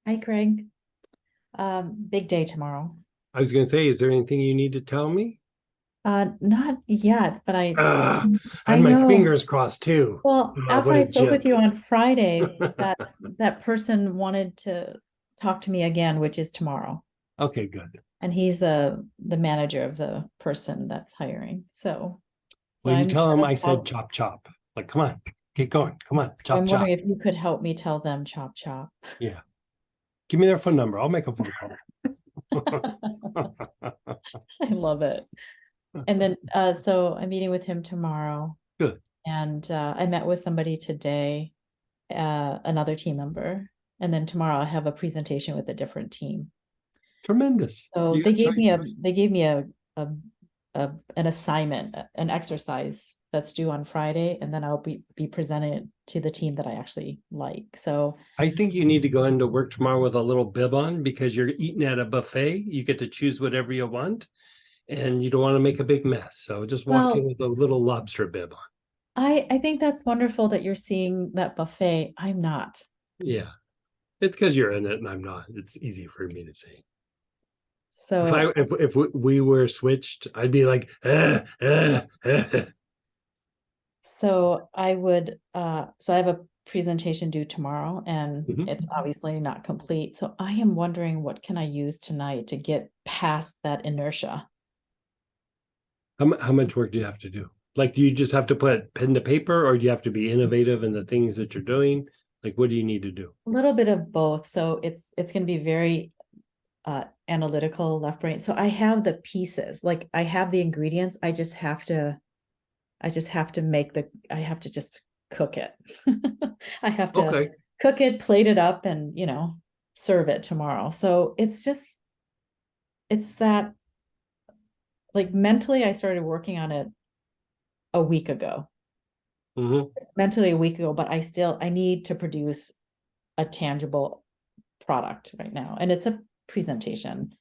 Hi, Craig. Big day tomorrow. I was going to say, is there anything you need to tell me? Not yet, but I Ah, I I had my know. fingers crossed too. Well, after What I a spoke with jip. you on Friday, that person wanted to talk to me again, which is tomorrow. Okay, good. And he's the manager of the person that's hiring. So Will you I'm tell him gonna I said tell, chop chop? Like, come on, get going. Come on, chop I'm chop. wondering if you could help me tell them chop chop. Yeah. Give me their phone number. I'll make a phone call. I love it. And then so I'm meeting with him tomorrow, Good. and I met with somebody today, another team member, and then tomorrow I have a presentation with a different team. Tremendous. So You got choices. they gave me a, an assignment, an exercise that's due on Friday, and then I'll be presenting it to the team that I actually like. So I think you need to go into work tomorrow with a little bib on because you're eating at a buffet. You get to choose whatever you want and you don't want to make a big mess. So just walk in well, with a little lobster bib on. I think that's wonderful that you're seeing that buffet. I'm not. Yeah. It's because you're in it and I'm not. It's easy for me to say. So If we were switched, I'd be like, So I would so I have a presentation due tomorrow and Mhm. it's obviously not complete. So I am wondering what can I use tonight to get past that inertia? How much work do you have to do? Like, do you just have to put pen to paper, or do you have to be innovative in the things that you're doing? Like, what do you need to do? A little bit of both. So it's going to be very analytical left brain. So I have the pieces, like I have the ingredients. I just have to make the I have to just cook it. I have to Okay. cook it, plate it up and, serve it tomorrow. So it's that, like, mentally I started working on it a week ago. Hmm. Mentally a week ago, but I need to produce a tangible product right now. And it's a presentation.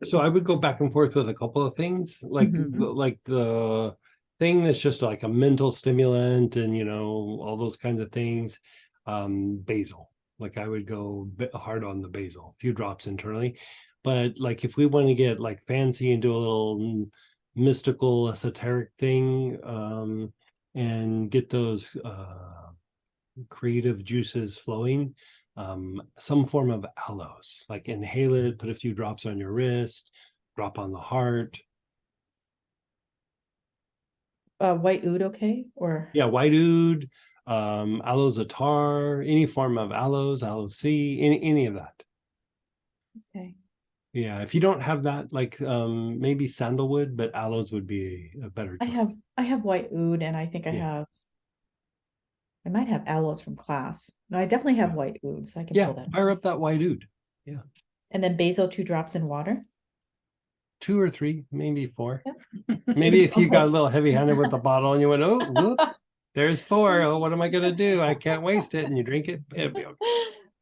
So I would go back and forth with a couple of things, Mhm. like the thing that's just like a mental stimulant, and all those kinds of things. Basil, like I would go a bit hard on the basil, a few drops internally. But like if we want to get like fancy and do a little mystical, esoteric thing, and get those creative juices flowing, some form of aloes, like inhale it, put a few drops on your wrist, drop on the heart. White oud, okay? Or Yeah, white oud, aloes attar, any form of aloes, aloe C, any of that. okay. Yeah, if you don't have that, like maybe sandalwood, but aloes would be a better choice. I have white oud and I think Yeah, I might have aloes from class. No, I definitely have yeah, white oud, so I can yeah. pull that. Fire up that white oud. Yeah, And then basil, 2 drops in water. two or three, maybe four. Maybe Yep. if you got a little heavy-handed with the bottle and you went, oh, whoops, there's four. Oh, what am I gonna do? I can't waste it. And you drink it, it'll be okay.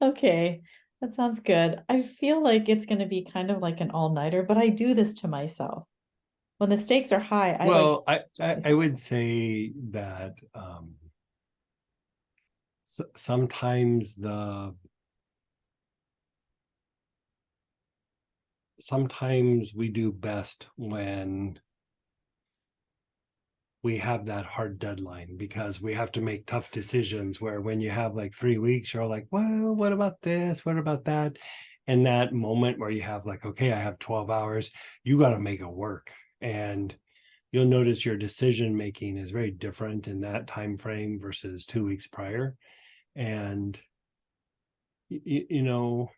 Okay, that sounds good. I feel like it's going to be kind of like an all-nighter, but I do this to myself. When the stakes are high, I like to Well, do I, this to I I myself. would say that sometimes sometimes we do best when we have that hard deadline, because we have to make tough decisions, where when you have like 3 weeks, you're like, well, what about this, what about that? And that moment where you have like, okay, I have 12 hours, you got to make it work. And you'll notice your decision making is very different in that time frame versus 2 weeks prior. And you know,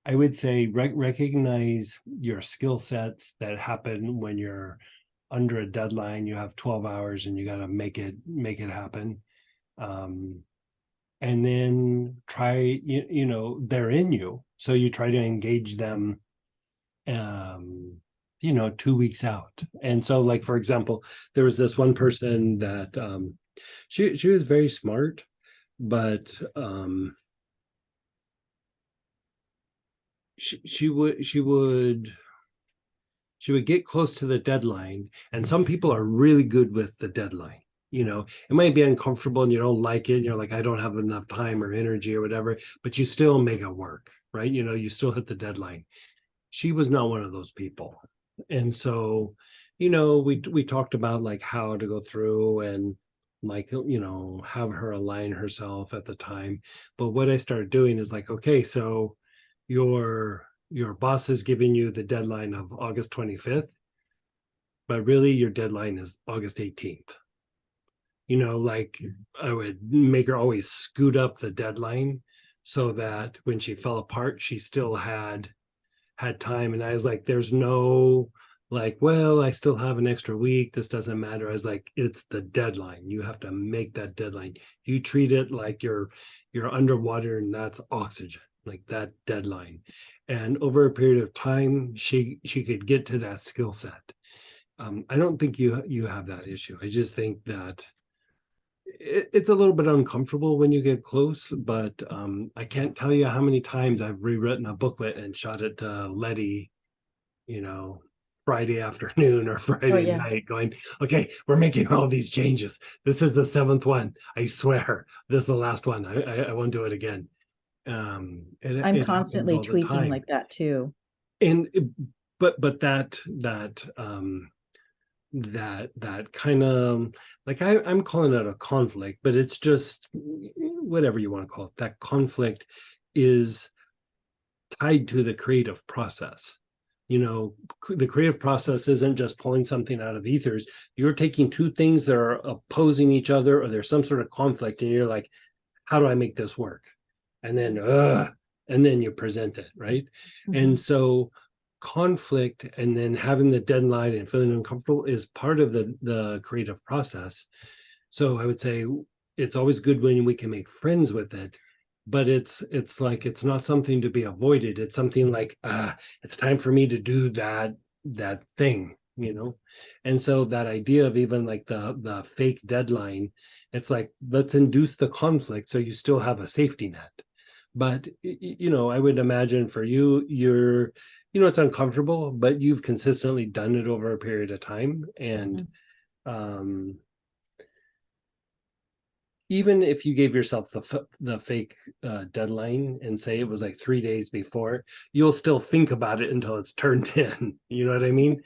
I would say recognize your skill sets that happen when you're under a deadline. You have 12 hours and you got to make it happen. Um, and then try, they're in you. So you try to engage them, um, 2 weeks out. And so, like, for example, there was this one person that she was very smart, but she would get close to the deadline, and some people are really good with the deadline. it might be uncomfortable and you don't like it, and you're like, I don't have enough time or energy or whatever, but you still make it work, right? You still hit the deadline. She was not one of those people. And so, we talked about like how to go through and like, have her align herself at the time. But what I started doing is like, okay, so your boss is giving you the deadline of August 25th, but really your deadline is August 18th. Like I would make her always scoot up the deadline so that when she fell apart, she still had time. And I was like, there's no like, well, I still have an extra week, this doesn't matter. I was like, it's the deadline, you have to make that deadline. You treat it like you're underwater, and that's oxygen, like that deadline. And over a period of time, she could get to that skill set. I don't think you have that issue. I just think that it's a little bit uncomfortable when you get close, but I can't tell you how many times I've rewritten a booklet and shot it to Letty, Friday afternoon or Oh, Friday yeah. night, going, okay, we're making all these changes. This is the seventh one. I swear, this is the last one. I won't do it again. I'm It happens constantly all the tweaking time. like that too. And but that kind of like I'm calling it a conflict, but it's just whatever you want to call it. That conflict is tied to the creative process. The creative process isn't just pulling something out of ethers. You're taking two things that are opposing each other, or there's some sort of conflict, and you're like, how do I make this work? And then you present it, right? And so conflict and then having the deadline and feeling uncomfortable is part of the creative process. So I would say it's always good when we can make friends with it, but it's like it's not something to be avoided. It's something like it's time for me to do that thing. And so that idea of even like the fake deadline, it's like, let's induce the conflict so you still have a safety net. But I would imagine for you, it's uncomfortable, but you've consistently done it over a period of time. And um even if you gave yourself the fake deadline and say it was like 3 days before, you'll still think about it until it's turned in. You know what I mean?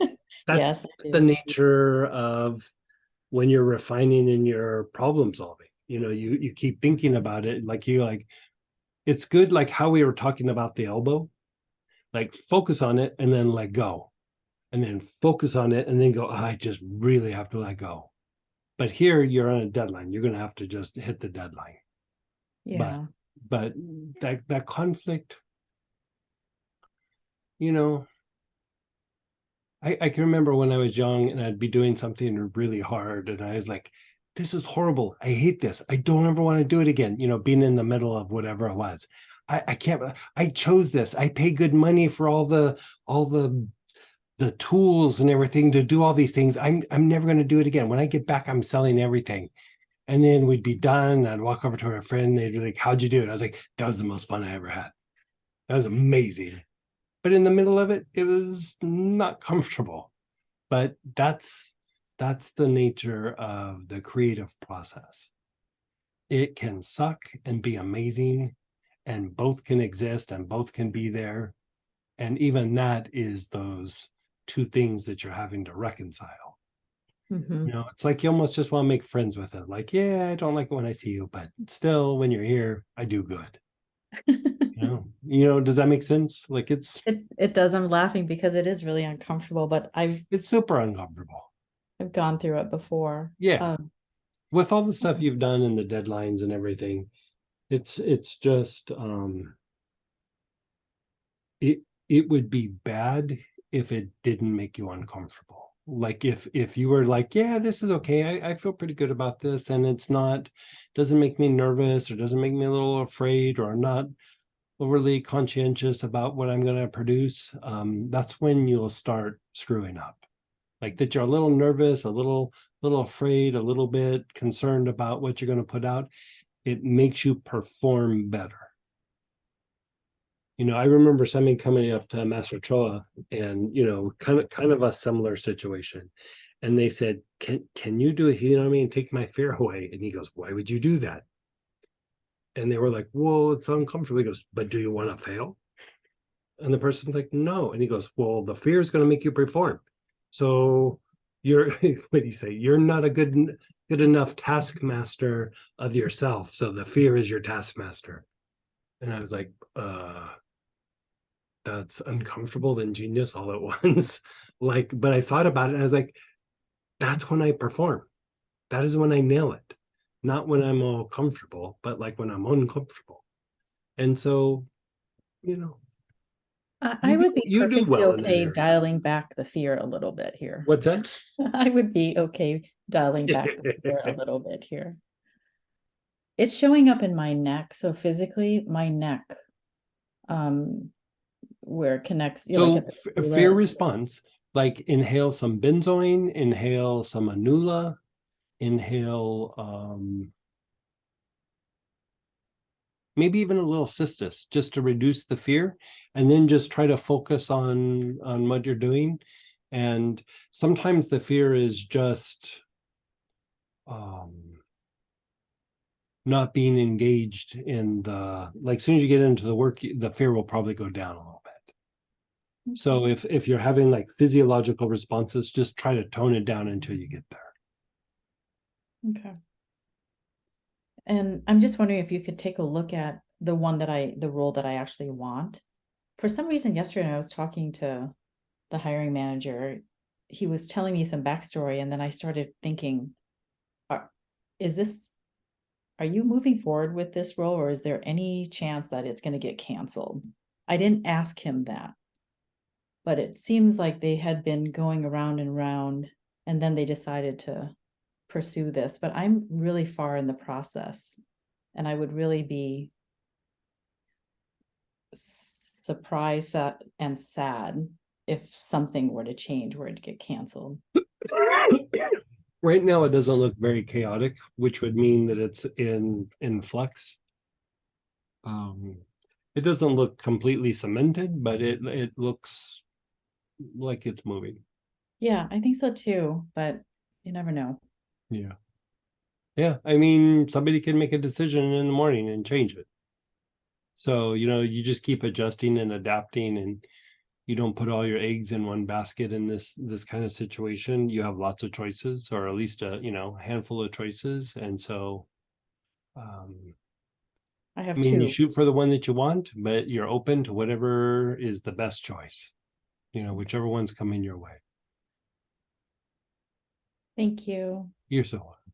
That's Yes, I the do. nature of when you're refining in your problem solving. You keep thinking about it, like it's good, like how we were talking about the elbow, like focus on it and then let go, and then focus on it and then go, I just really have to let go. But here you're on a deadline, you're going to have to just hit the deadline. but Yeah. but that conflict, you know I can remember when I was young and I'd be doing something really hard and I was like, this is horrible, I hate this, I don't ever want to do it again, being in the middle of whatever it was. I can't, I chose this, I pay good money for all the tools and everything to do all these things. I'm never going to do it again. When I get back, I'm selling everything. And then we'd be done. I'd walk over to our friend. They'd be like, how'd you do it? I was like, that was the most fun I ever had. That was amazing. But in the middle of it, it was not comfortable. But that's the nature of the creative process. It can suck and be amazing, and both can exist and both can be there. And even that is those two things that you're having to reconcile. It's like you almost just want to make friends with it. Like, yeah, I don't like it when I see you, but still, when you're here, I do good. Does that make sense? Like It does. I'm laughing because it is really uncomfortable, but it's super uncomfortable. I've gone through it before. Yeah. With all the stuff you've done and the deadlines and everything, it's just it would be bad if it didn't make you uncomfortable. Like if you were like, yeah, this is okay, I feel pretty good about this, and it's not, doesn't make me nervous or doesn't make me a little afraid, or I'm not overly conscientious about what I'm going to produce, that's when you'll start screwing up. Like that you're a little nervous, a little afraid, a little bit concerned about what you're going to put out. It makes you perform better. I remember somebody coming up to Master Choa and, kind of a similar situation. And they said, can you do it? You know what I mean? Take my fear away. And he goes, why would you do that? And they were like, well, it's uncomfortable. He goes, but do you want to fail? And the person's like, no. And he goes, well, the fear is going to make you perform. So you're, what do you say? You're not a good enough taskmaster of yourself. So the fear is your taskmaster. And I was like, that's uncomfortable and genius all at once. Like, but I thought about it and I was like, that's when I perform. That is when I nail it. Not when I'm all comfortable, but like when I'm uncomfortable. And so, you know, I would be you do perfectly well in that okay area. dialing back the fear a little bit here. What's that? I would be okay dialing back the fear a little bit here. It's showing up in my neck. So physically, my neck, where it connects, you know, like So at the fear list. response, like inhale some benzoin, inhale some anula, inhale maybe even a little cistus just to reduce the fear, and then just try to focus on what you're doing. And sometimes the fear is just not being engaged in the, like, as soon as you get into the work, the fear will probably go down a little bit. So if you're having like physiological responses, just try to tone it down until you get there. Okay. And I'm just wondering if you could take a look at the role that I actually want. For some reason, yesterday I was talking to the hiring manager. He was telling me some backstory, and then I started thinking, are you moving forward with this role, or is there any chance that it's going to get canceled? I didn't ask him that, but it seems like they had been going around and around, and then they decided to pursue this. But I'm really far in the process, and I would really be surprised and sad if something were to change, were to get canceled. Right now it doesn't look very chaotic, which would mean that it's in flux. It doesn't look completely cemented, but it looks like it's moving. Yeah, I think so too, but you never know. Yeah. Yeah, I mean, somebody can make a decision in the morning and change it. So, you know, you just keep adjusting and adapting, and you don't put all your eggs in one basket in this kind of situation. You have lots of choices, or at least a, you know, handful of choices. And so I I have mean, you two. shoot for the one that you want, but you're open to whatever is the best choice, you know, whichever one's coming your way. Thank you. You're so welcome.